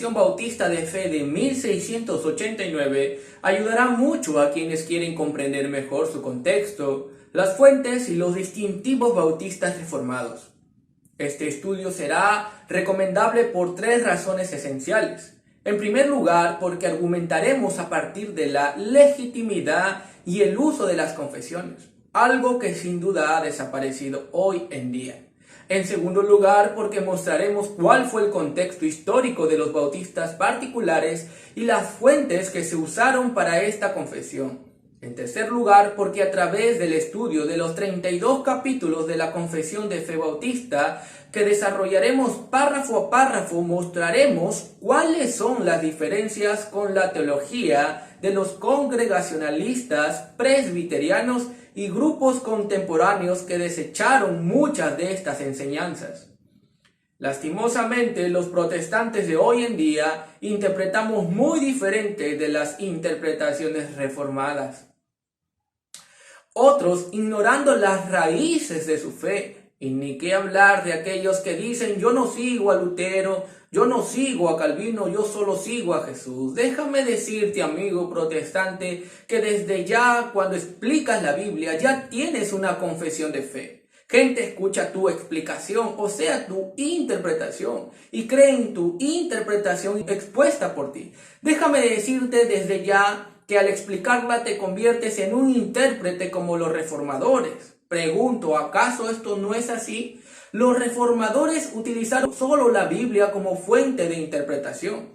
Confesión Bautista de Fe de 1689 ayudará mucho a quienes quieren comprender mejor su contexto, las fuentes y los distintivos bautistas reformados. Este estudio será recomendable por 3 razones esenciales. En primer lugar, porque argumentaremos a partir de la legitimidad y el uso de las confesiones, algo que sin duda ha desaparecido hoy en día. En segundo lugar, porque mostraremos cuál fue el contexto histórico de los bautistas particulares y las fuentes que se usaron para esta confesión. En tercer lugar, porque a través del estudio de los 32 capítulos de la Confesión de Fe Bautista, que desarrollaremos párrafo a párrafo, mostraremos cuáles son las diferencias con la teología de los congregacionalistas, presbiterianos y grupos contemporáneos que desecharon muchas de estas enseñanzas. Lastimosamente, los protestantes de hoy en día interpretamos muy diferente de las interpretaciones reformadas. Otros, ignorando las raíces de su fe, y ni qué hablar de aquellos que dicen: yo no sigo a Lutero, yo no sigo a Calvino, yo solo sigo a Jesús. Déjame decirte, amigo protestante, que desde ya, cuando explicas la Biblia, ya tienes una confesión de fe. Gente escucha tu explicación, o sea, tu interpretación, y cree en tu interpretación expuesta por ti. Déjame decirte desde ya que al explicarla te conviertes en un intérprete como los reformadores. Pregunto, ¿acaso esto no es así? Los reformadores utilizaron solo la Biblia como fuente de interpretación.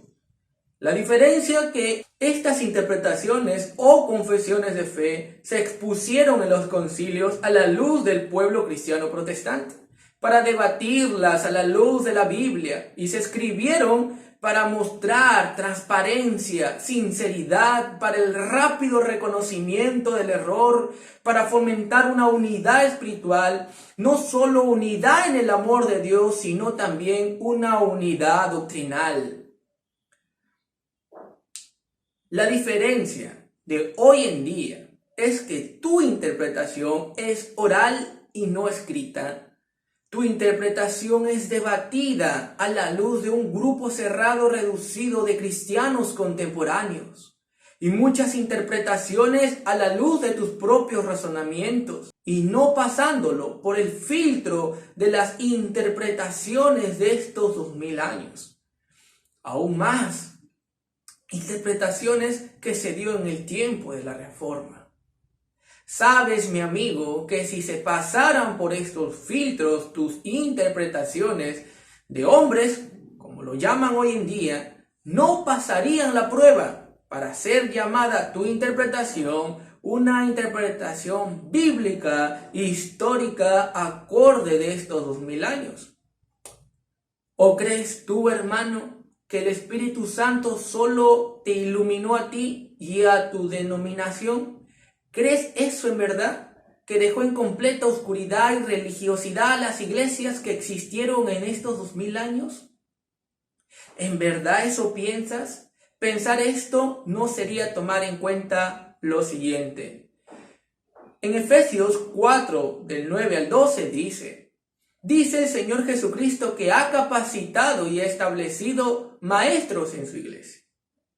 La diferencia es que estas interpretaciones o confesiones de fe se expusieron en los concilios a la luz del pueblo cristiano protestante, para debatirlas a la luz de la Biblia, y se escribieron para mostrar transparencia, sinceridad, para el rápido reconocimiento del error, para fomentar una unidad espiritual, no solo unidad en el amor de Dios, sino también una unidad doctrinal. La diferencia de hoy en día es que tu interpretación es oral y no escrita. Tu interpretación es debatida a la luz de un grupo cerrado reducido de cristianos contemporáneos, y muchas interpretaciones a la luz de tus propios razonamientos, y no pasándolo por el filtro de las interpretaciones de estos 2000 años. Aún más, interpretaciones que se dio en el tiempo de la Reforma. Sabes, mi amigo, que si se pasaran por estos filtros tus interpretaciones de hombres, como lo llaman hoy en día, no pasarían la prueba para ser llamada tu interpretación una interpretación bíblica, histórica, acorde de estos 2000 años. ¿O crees tú, hermano, que el Espíritu Santo solo te iluminó a ti y a tu denominación? ¿Crees eso en verdad? ¿Que dejó en completa oscuridad y religiosidad a las iglesias que existieron en estos 2000 años? ¿En verdad eso piensas? Pensar esto no sería tomar en cuenta lo siguiente. En Efesios 4, del 9 al 12 dice el Señor Jesucristo que ha capacitado y ha establecido maestros en su iglesia.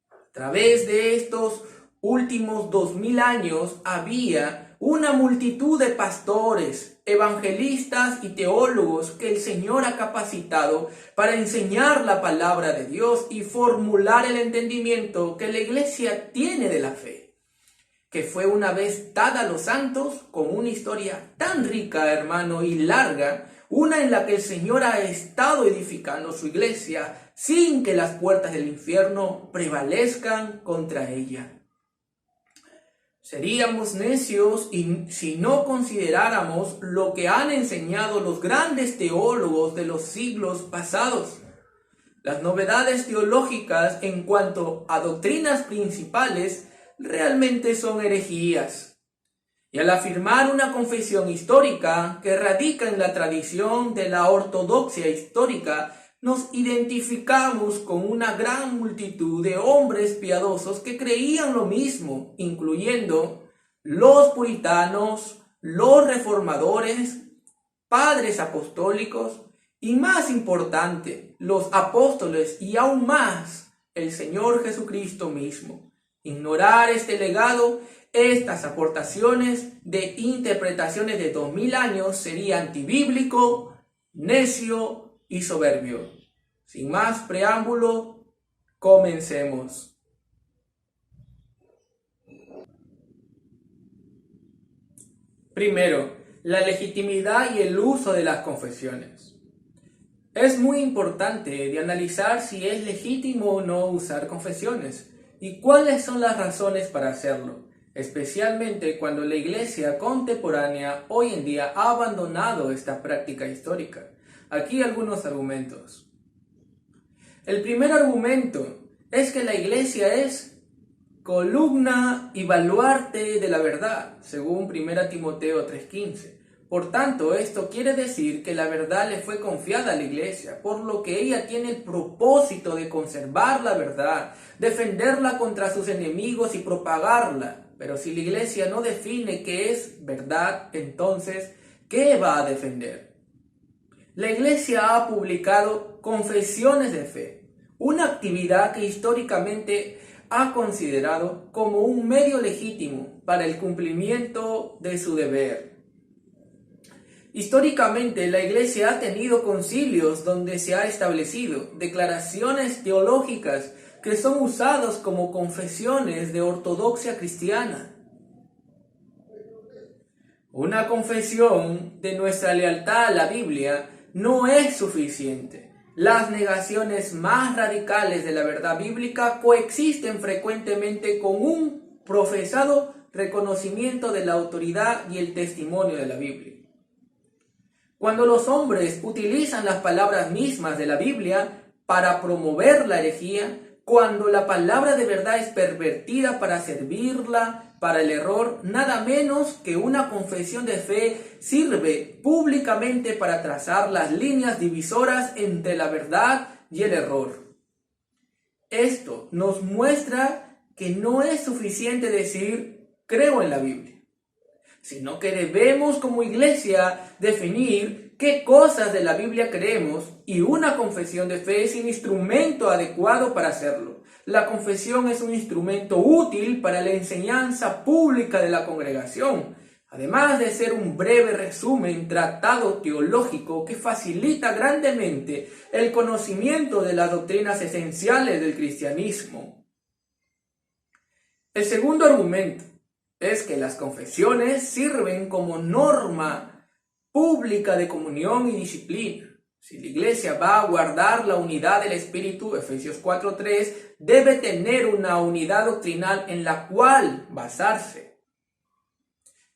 A través de estos últimos 2000 años había una multitud de pastores, evangelistas y teólogos que el Señor ha capacitado para enseñar la palabra de Dios y formular el entendimiento que la iglesia tiene de la fe, que fue una vez dada a los santos con una historia tan rica, hermano, y larga, una en la que el Señor ha estado edificando su iglesia sin que las puertas del infierno prevalezcan contra ella. Seríamos necios si no consideráramos lo que han enseñado los grandes teólogos de los siglos pasados. Las novedades teológicas en cuanto a doctrinas principales realmente son herejías. Y al afirmar una confesión histórica que radica en la tradición de la ortodoxia histórica, nos identificamos con una gran multitud de hombres piadosos que creían lo mismo, incluyendo los puritanos, los reformadores, padres apostólicos y, más importante, los apóstoles y aún más el Señor Jesucristo mismo. Ignorar este legado, estas aportaciones de interpretaciones de 2000 años sería antibíblico, necio y soberbio. Sin más preámbulo, comencemos. Primero, la legitimidad y el uso de las confesiones. Es muy importante de analizar si es legítimo o no usar confesiones y cuáles son las razones para hacerlo, especialmente cuando la Iglesia contemporánea hoy en día ha abandonado esta práctica histórica. Aquí algunos argumentos. El primer argumento es que la Iglesia es columna y baluarte de la verdad, según 1 Timoteo 3:15. Por tanto, esto quiere decir que la verdad le fue confiada a la Iglesia, por lo que ella tiene el propósito de conservar la verdad, defenderla contra sus enemigos y propagarla. Pero si la Iglesia no define qué es verdad, entonces, ¿qué va a defender? La Iglesia ha publicado confesiones de fe, una actividad que históricamente ha considerado como un medio legítimo para el cumplimiento de su deber. Históricamente, la Iglesia ha tenido concilios donde se ha establecido declaraciones teológicas que son usados como confesiones de ortodoxia cristiana. Una confesión de nuestra lealtad a la Biblia no es suficiente. Las negaciones más radicales de la verdad bíblica coexisten frecuentemente con un profesado reconocimiento de la autoridad y el testimonio de la Biblia. Cuando los hombres utilizan las palabras mismas de la Biblia para promover la herejía, cuando la palabra de verdad es pervertida para servirla para el error, nada menos que una confesión de fe sirve públicamente para trazar las líneas divisoras entre la verdad y el error. Esto nos muestra que no es suficiente decir creo en la Biblia, sino que debemos como iglesia definir qué cosas de la Biblia creemos y una confesión de fe es un instrumento adecuado para hacerlo. La confesión es un instrumento útil para la enseñanza pública de la congregación, además de ser un breve resumen, tratado teológico que facilita grandemente el conocimiento de las doctrinas esenciales del cristianismo. El segundo argumento es que las confesiones sirven como norma pública de comunión y disciplina. Si la iglesia va a guardar la unidad del Espíritu, Efesios 4:3, debe tener una unidad doctrinal en la cual basarse.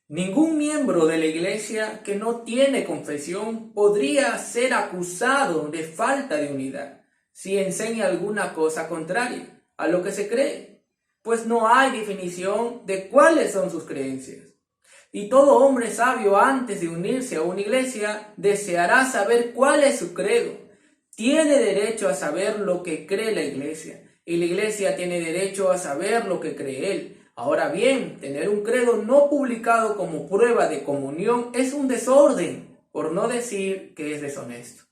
Ningún miembro de la iglesia que no tiene confesión podría ser acusado de falta de unidad si enseña alguna cosa contraria a lo que se cree, pues no hay definición de cuáles son sus creencias. Y todo hombre sabio, antes de unirse a una iglesia, deseará saber cuál es su credo. Tiene derecho a saber lo que cree la iglesia, y la iglesia tiene derecho a saber lo que cree él. Ahora bien, tener un credo no publicado como prueba de comunión es un desorden, por no decir que es deshonesto.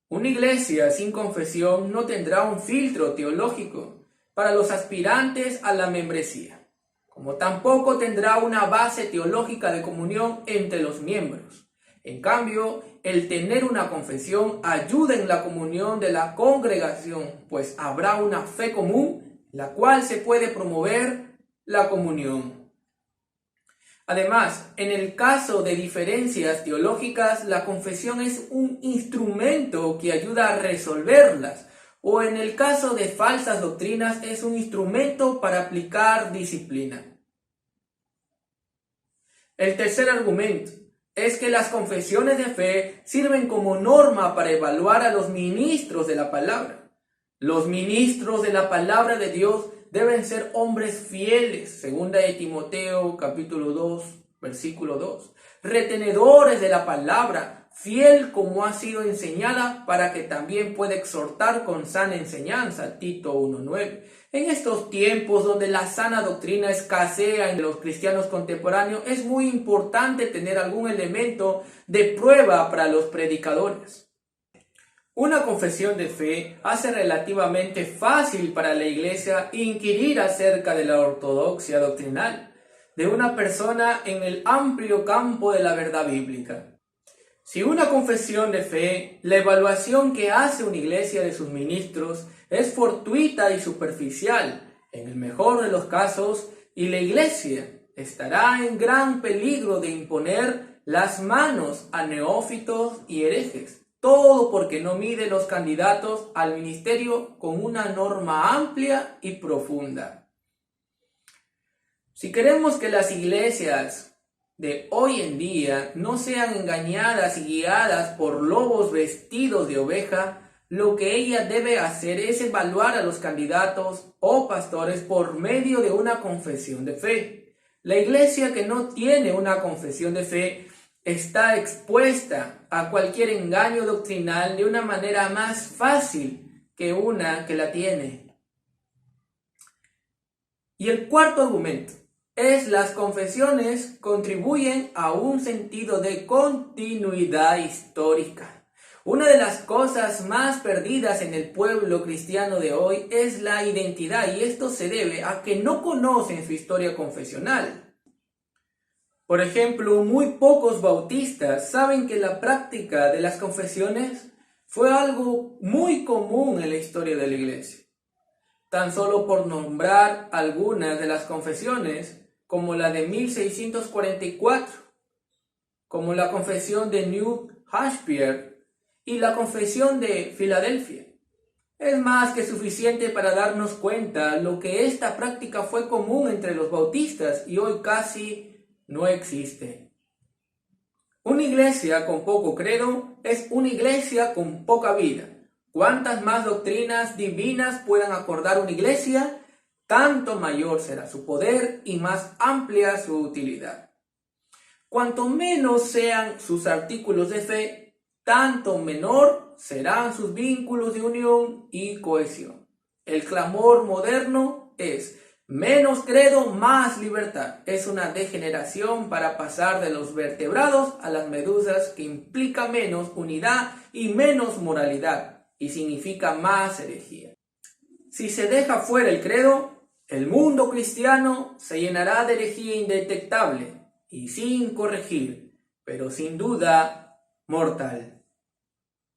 Una iglesia sin confesión no tendrá un filtro teológico para los aspirantes a la membresía, como tampoco tendrá una base teológica de comunión entre los miembros. En cambio, el tener una confesión ayuda en la comunión de la congregación, pues habrá una fe común, la cual se puede promover la comunión. Además, en el caso de diferencias teológicas, la confesión es un instrumento que ayuda a resolverlas, o en el caso de falsas doctrinas es un instrumento para aplicar disciplina. El tercer argumento es que las confesiones de fe sirven como norma para evaluar a los ministros de la palabra. Los ministros de la palabra de Dios deben ser hombres fieles, 2 de Timoteo capítulo 2, versículo 2, retenedores de la palabra, fiel como ha sido enseñada, para que también pueda exhortar con sana enseñanza, Tito 1:9. En estos tiempos donde la sana doctrina escasea en los cristianos contemporáneos, es muy importante tener algún elemento de prueba para los predicadores. Una confesión de fe hace relativamente fácil para la Iglesia inquirir acerca de la ortodoxia doctrinal de una persona en el amplio campo de la verdad bíblica. Si una confesión de fe, la evaluación que hace una iglesia de sus ministros es fortuita y superficial, en el mejor de los casos, y la iglesia estará en gran peligro de imponer las manos a neófitos y herejes, todo porque no mide los candidatos al ministerio con una norma amplia y profunda. Si queremos que las iglesias de hoy en día no sean engañadas y guiadas por lobos vestidos de oveja, lo que ella debe hacer es evaluar a los candidatos o pastores por medio de una confesión de fe. La iglesia que no tiene una confesión de fe está expuesta a cualquier engaño doctrinal de una manera más fácil que una que la tiene. Y el cuarto argumento es: las confesiones contribuyen a un sentido de continuidad histórica. Una de las cosas más perdidas en el pueblo cristiano de hoy es la identidad, y esto se debe a que no conocen su historia confesional. Por ejemplo, muy pocos bautistas saben que la práctica de las confesiones fue algo muy común en la historia de la iglesia. Tan solo por nombrar algunas de las confesiones, como la de 1644, como la confesión de New Hampshire y la confesión de Filadelfia. Es más que suficiente para darnos cuenta lo que esta práctica fue común entre los bautistas y hoy casi no existe. Una iglesia con poco credo es una iglesia con poca vida. Cuantas más doctrinas divinas puedan acordar una iglesia, tanto mayor será su poder y más amplia su utilidad. Cuanto menos sean sus artículos de fe, tanto menor serán sus vínculos de unión y cohesión. El clamor moderno es: menos credo, más libertad. Es una degeneración para pasar de los vertebrados a las medusas, que implica menos unidad y menos moralidad, y significa más herejía. Si se deja fuera el credo, el mundo cristiano se llenará de herejía indetectable y sin corregir, pero sin duda mortal.